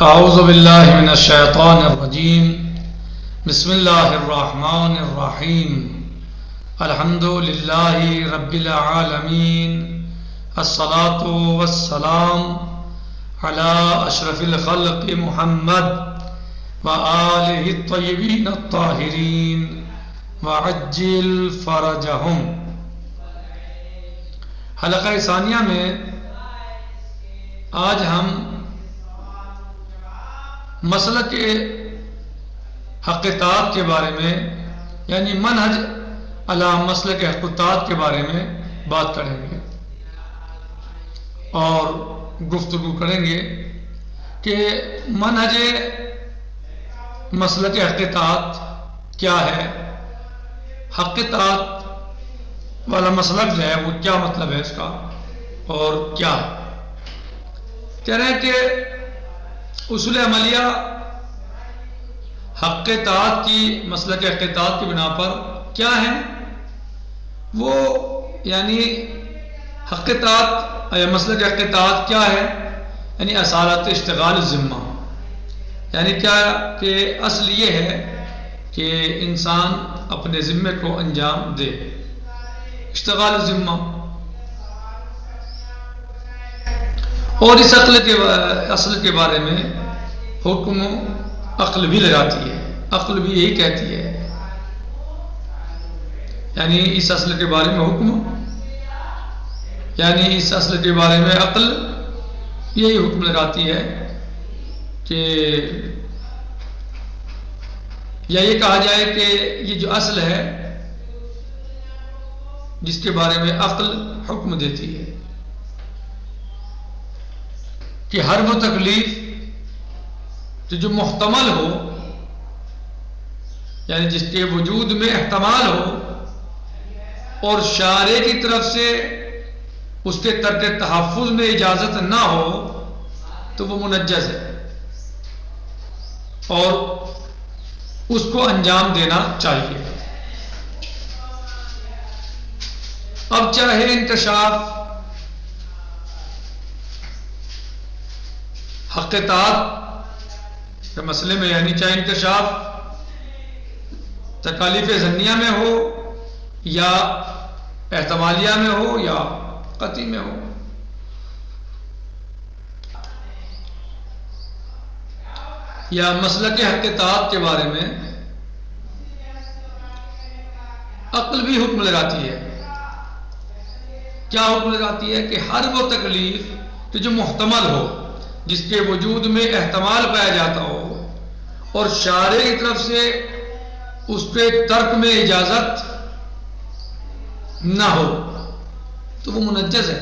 اعوذ باللہ من الشیطان الرجیم بسم اللہ الرحمن الرحیم الحمد للہ رب العالمین الصلاة والسلام علی اشرف الخلق محمد وآلہ الطیبین الطاہرین وعجل فرجہم۔ حلقہ ثانیہ میں آج ہم مسلک حقیقات کے بارے میں یعنی منہج علی مسلک حقیقات کے بارے میں بات کریں گے اور گفتگو کریں گے کہ منہج مسلک حقیقات کیا ہے، حقیقات والا مسلک جو ہے وہ کیا مطلب ہے اس کا اور کیا کہہ رہے ہیں کہ اصول عملیہ حقیقات کی مسلک حقیقات کی بنا پر کیا ہیں، وہ یعنی حقیقات یا مسلک حقیقات کیا ہے، یعنی اصالت اشتغال الذمہ، یعنی کیا کہ اصل یہ ہے کہ انسان اپنے ذمے کو انجام دے، اشتغال الذمہ۔ اور اس اصل کے بارے میں حکم عقل بھی لگاتی ہے، عقل بھی یہی کہتی ہے، یعنی اس اصل کے بارے میں حکم یعنی اس اصل کے بارے میں عقل یہی حکم لگاتی ہے کہ یا یہ کہا جائے کہ یہ جو اصل ہے جس کے بارے میں عقل حکم دیتی ہے کہ ہر وہ تکلیف جو محتمل ہو، یعنی جس کے وجود میں احتمال ہو اور شارع کی طرف سے اس کے ترک تحفظ میں اجازت نہ ہو تو وہ منجز ہے اور اس کو انجام دینا چاہیے۔ اب چاہے انکشاف حقیقات کے مسئلے میں یعنی چاہے انکشاف تکالیف ظنیہ میں ہو یا احتمالیہ میں ہو یا قطعی میں ہو، یا مسلک حقیقات کے بارے میں عقل بھی حکم لگاتی ہے۔ کیا حکم لگاتی ہے کہ ہر وہ تکلیف جو محتمل ہو، جس کے وجود میں احتمال پایا جاتا ہو اور شارع کی طرف سے اس کے ترک میں اجازت نہ ہو تو وہ منجز ہے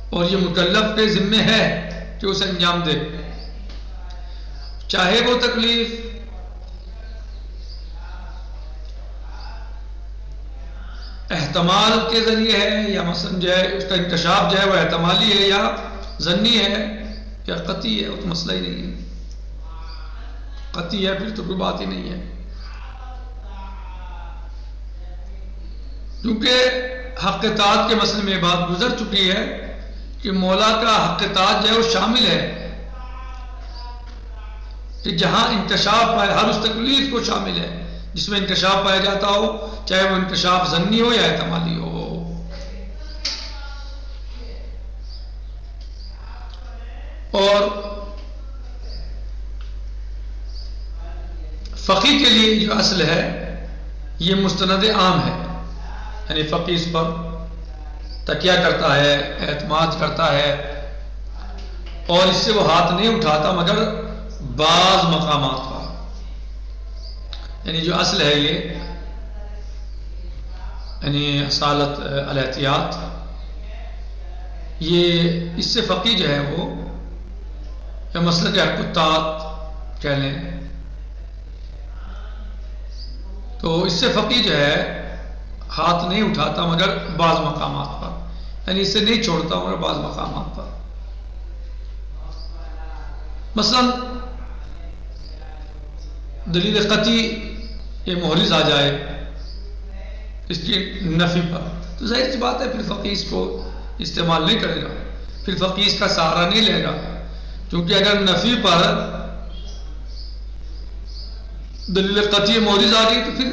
اور یہ مکلف کے ذمہ ہے کہ اسے انجام دے، چاہے وہ تکلیف احتمال کے ذریعے ہے یا مثلا جو ہے اس کا انکشاف جو ہے وہ احتمالی ہے یا ظنی ہے یا قطعی ہے، وہ تو مسئلہ ہی نہیں ہے۔ قطعی ہے پھر تو کوئی بات ہی نہیں ہے، کیونکہ حقیقات کے مسئلے میں بات گزر چکی ہے کہ مولا کا حقیقات جو ہے وہ شامل ہے کہ جہاں انکشاف پائے، ہر اس تکلیف کو شامل ہے جس میں انکشاف پایا جاتا ہو، چاہے وہ انکشاف ظنی ہو یا احتمالی ہو۔ اور فقی کے لیے جو اصل ہے یہ مستند عام ہے، یعنی فقی اس پر تکیہ کرتا ہے، اعتماد کرتا ہے اور اس سے وہ ہاتھ نہیں اٹھاتا مگر بعض مقامات پر، یعنی جو اصل ہے یہ یعنی اصالت الاحتیاط، یہ اس سے فقی جو ہے وہ یا مسلک حقیقات کہہ لیں تو اس سے فقی جو ہے ہاتھ نہیں اٹھاتا مگر بعض مقامات پر، یعنی اسے نہیں چھوڑتا مگر بعض مقامات پر۔ مثلا دلیل قطعی یہ محرز آ جائے اس کی نفی پر تو ظاہر سی بات ہے پھر فقی اس کو استعمال نہیں کرے گا، پھر فقی اس کا سہارا نہیں لے گا، کیونکہ اگر نفی پر دلیل قطعی موجز آ گئی تو پھر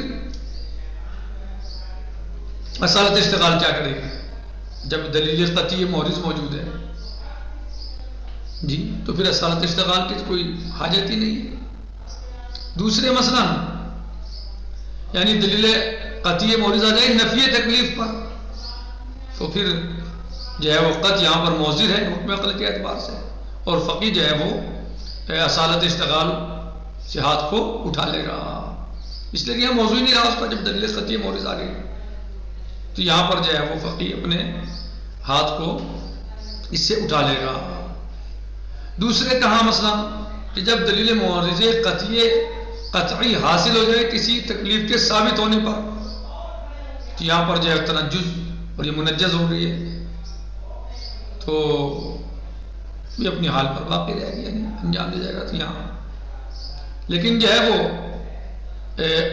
اصالت اشتغال کیا کرے گی؟ جب دلیل قطعی موجز موجود ہے جی تو پھر اصالت اشتغال کی کوئی حاجت ہی نہیں ہے۔ دوسرے مثلا یعنی دلیل قطعی موجز آ جائے نفی تکلیف پر تو پھر جو ہے وہ قط یہاں پر موزر ہے حکم عقل کے اعتبار سے، اور فقی جو ہے وہ اصالت اشتغال سے ہاتھ کو اٹھا لے گا، اس لیے کہ یہاں موضوع ہی نہیں رہا اس پر جب دلیل قطعی موجز آ گئی تو یہاں پر جو ہے وہ فقی اپنے ہاتھ کو اس سے اٹھا لے گا۔ دوسرے کہاں مثلا کہ جب دلیل موجز قطعی حاصل ہو جائے کسی تکلیف کے ثابت ہونے پر تو یہاں پر جو ہے تنجز اور یہ منجز ہو گئی ہے تو یہ اپنی حال پر باقی رہے گی، یعنی انجام دے جائے گا تو یہاں، لیکن جو ہے وہ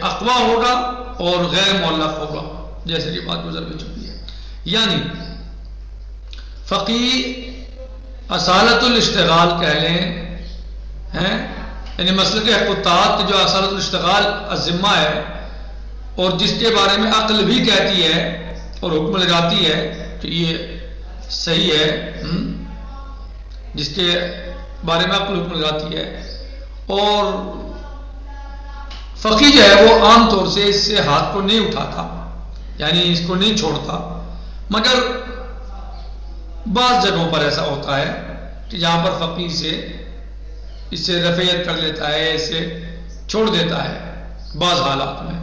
اقوا ہوگا اور غیر معلق ہوگا جیسے کہ بات گزر بھی چکی ہے۔ یعنی فقی اصالت الاشتغال کہہ لیں ہیں، یعنی مسلک حقوقات جو اصالت الاشتغال الذمہ ہے اور جس کے بارے میں عقل بھی کہتی ہے اور حکم لگاتی ہے کہ یہ صحیح ہے، جس کے بارے میں عقل حکم لگاتی ہے، اور فقی جو ہے وہ عام طور سے اس سے ہاتھ کو نہیں اٹھاتا، یعنی اس کو نہیں چھوڑتا، مگر بعض جگہوں پر ایسا ہوتا ہے کہ جہاں پر فقی اس سے رفعیت کر لیتا ہے، اسے چھوڑ دیتا ہے بعض حالات میں۔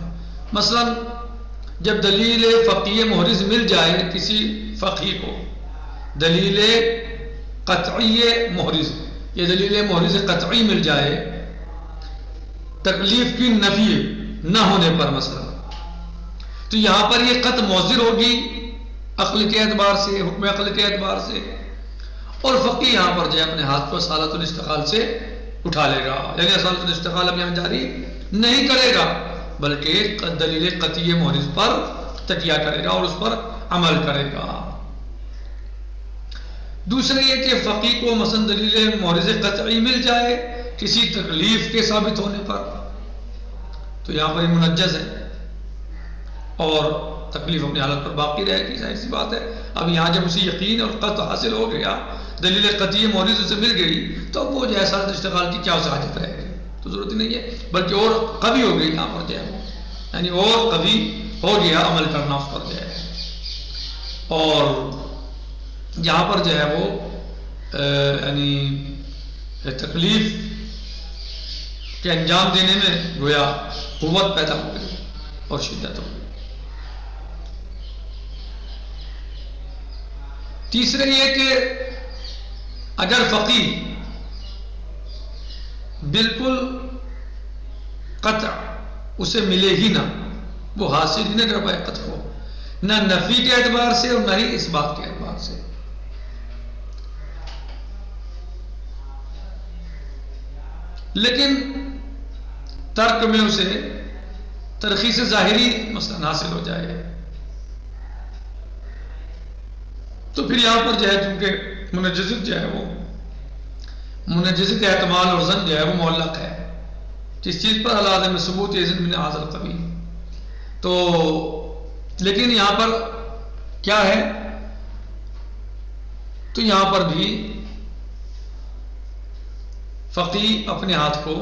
مثلا جب دلیل فقی محرز مل جائے کسی فقی کو، دلیل قطعی محرز، یہ دلیل محرز قطعی مل جائے تکلیف کی نفی نہ ہونے پر مثلا، تو یہاں پر یہ قط موزر ہوگی عقل کے اعتبار سے، حکم عقل کے اعتبار سے، اور فقی یہاں پر جو ہے اپنے ہاتھ کو اصالت الاشتغال سے اٹھا لے گا، یعنی اصالت الاشتغال اب یہاں جاری نہیں کرے گا بلکہ دلیل قطعی محرز پر تکیہ کرے گا اور اس پر عمل کرے گا۔ دوسرے یہ کہ فقی کو مثلا دلیل محرز قطعی مل جائے کسی تکلیف کے ثابت ہونے پر تو یہاں پر یہ منجز ہے اور تکلیف اپنی حالت پر باقی رہے گی، ظاہر سی بات ہے۔ اب یہاں جب اسے یقین اور قطع حاصل ہو گیا، دلیل قطعی محرز اسے مل گئی، تو وہ جو ہے اصالت اشتغال کی کیا اسے حاجت رہے گی، تو ضرورت ہی نہیں ہے، بلکہ اور قوی ہو گئی یہاں پر جو ہے وہ، یعنی اور قوی ہو گیا عمل کرنا اس پر جو ہے، اور یہاں پر جو ہے وہ یعنی تکلیف کے انجام دینے میں گویا قوت پیدا ہو گئی اور شدت ہو گئی۔ تیسرے یہ کہ اگر فقی بالکل قطع اسے ملے ہی نہ، وہ حاصل ہی نہ کر پائے قطع کو، نہ نفی کے اعتبار سے اور نہ ہی اس بات کے اعتبار سے، لیکن ترک میں اسے ترخیص ظاہری مثلا حاصل ہو جائے، تو پھر یہاں پر جو ہے چونکہ منجزت جو ہے وہ منجزت احتمال اور ظن جو ہے وہ معلق ہے جس چیز پر العدم ثبوت اذن من هذا القبیل، تو لیکن یہاں پر کیا ہے، تو یہاں پر بھی فقی اپنے ہاتھ کو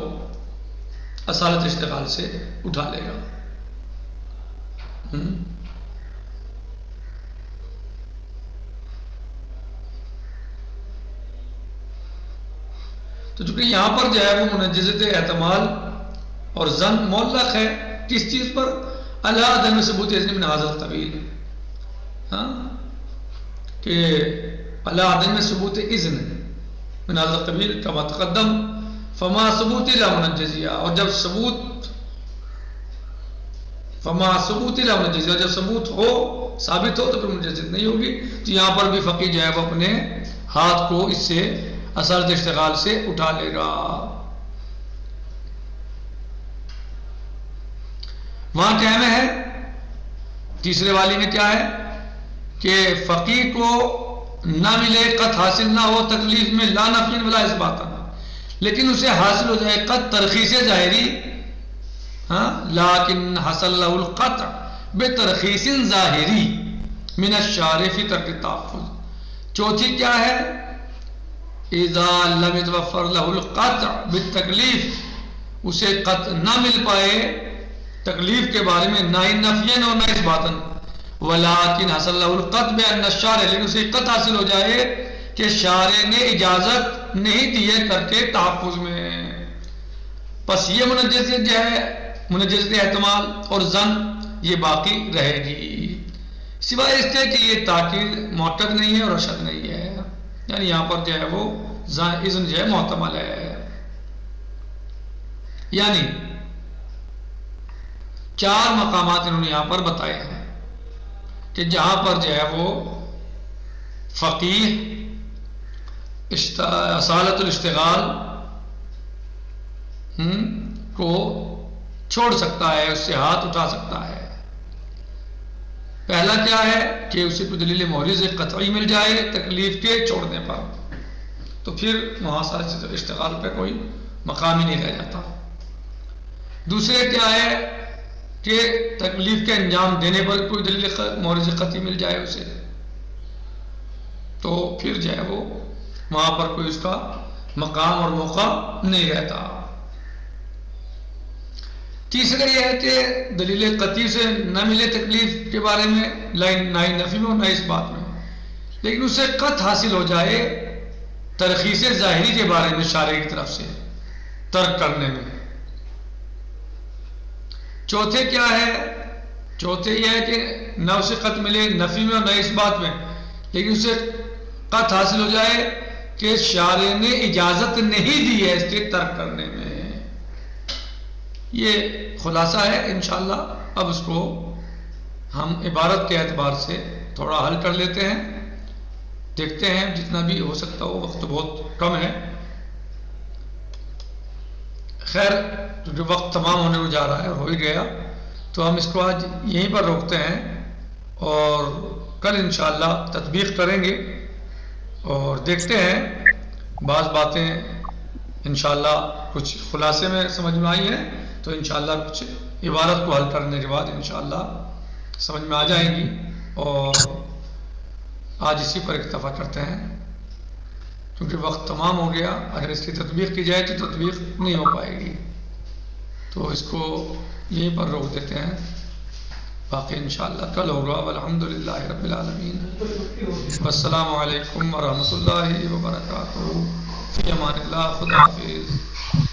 اصالت اشتغال سے اٹھا لے گا۔ تو چونکہ یہاں پر جو ہے وہ منجزت احتمال اور ظن معلق ہے کس چیز پر، علی عدم ثبوت اذن من هذا القبیل، کہ علی عدم ثبوت اذن من هذا القبیل کما تقدم، فما ثبوت لا منجزیہ، اور جب ثبوت فما ثبوت لا منجزیہ، جب ثبوت ہو ثابت ہو تو پھر منجزت نہیں ہوگی، تو یہاں پر بھی فقی جو ہے وہ اپنے ہاتھ کو اس سے اصالت اشتغال سے اٹھا لے گا۔ وہاں کیا میں ہے، تیسرے والی میں کیا ہے کہ فقی کو نہ ملے، قط حاصل نہ ہو تکلیف میں، لا نفی ولا اثبات، لیکن اسے حاصل ہو جائے قط ترخیص ظاہری، ہاں لیکن حصل له القطع بترخیص ظاہری من الشارع فی ترک التحفظ. چوتھی کیا ہے؟ اذا لم يتوفر له القطع بالتکلیف، اسے قطع نہ مل پائے تکلیف کے بارے میں، نہ ہی نفیاً اور نہ اثباتاً، ولیکن حصل له القطع بان الشارع، لیکن اسے قطع حاصل ہو جائے کہ شارع نے اجازت نہیں دی ہے ترک تحفظ میں، پس یہ منجزیت جو ہے، منجزیت احتمال اور ظن یہ باقی رہے گی، سوائے اس کے کہ یہ تاکید معتد نہیں ہے اور ارشد نہیں ہے، یعنی یہاں پر جو ہے وہ اذن جو ہے محتمل ہے. یعنی 4 مقامات انہوں نے یہاں پر بتائے ہیں کہ جہاں پر جو ہے وہ فقیہ اصالت الاشتغال کو چھوڑ سکتا ہے، اس سے ہاتھ اٹھا سکتا ہے. پہلا کیا ہے کہ اسے کوئی دلیل محرز قطعی مل جائے تکلیف کے چھوڑنے پر، تو پھر وہاں سے اشتغال پہ کوئی مقام ہی نہیں رہ جاتا. دوسرے کیا ہے کہ تکلیف کے انجام دینے پر کوئی دلیل محرز قطعی مل جائے اسے، تو پھر جو ہے وہ وہاں پر کوئی اس کا مقام اور موقع نہیں رہتا. تیسرا یہ ہے کہ دلیل قطعی سے نہ ملے تکلیف کے بارے میں، نہ ہی نفی میں اور نہ اس بات میں، لیکن اسے قطع حاصل ہو جائے ترخیص ظاہری کے بارے میں شارع کی طرف سے ترک کرنے میں. چوتھے کیا ہے؟ چوتھے یہ ہے کہ نہ اسے قطع ملے نفی میں اور نہ اس بات میں، لیکن اسے قطع حاصل ہو جائے کہ شارع نے اجازت نہیں دی ہے اس کے ترک کرنے میں. یہ خلاصہ ہے انشاءاللہ. اب اس کو ہم عبارت کے اعتبار سے تھوڑا حل کر لیتے ہیں، دیکھتے ہیں جتنا بھی ہو سکتا ہو، وقت بہت کم ہے. خیر کیونکہ وقت تمام ہونے کو جا رہا ہے، ہو ہی گیا، تو ہم اس کو آج یہیں پر روکتے ہیں اور کل انشاءاللہ تطبیق کریں گے اور دیکھتے ہیں. بعض باتیں انشاءاللہ کچھ خلاصے میں سمجھ میں آئی ہیں، تو انشاءاللہ کچھ عبارت کو حل کرنے کے بعد انشاءاللہ سمجھ میں آ جائیں گی. اور آج اسی پر اکتفا کرتے ہیں کیونکہ وقت تمام ہو گیا. اگر اس کی تطبیق کی جائے تو تطبیق نہیں ہو پائے گی، تو اس کو یہیں پر روک دیتے ہیں. باقی انشاءاللہ کل ہوگا. والحمدللہ رب العالمین، والسلام علیکم ورحمۃ اللہ وبرکاتہ. فی امان اللہ. خدا حافظ.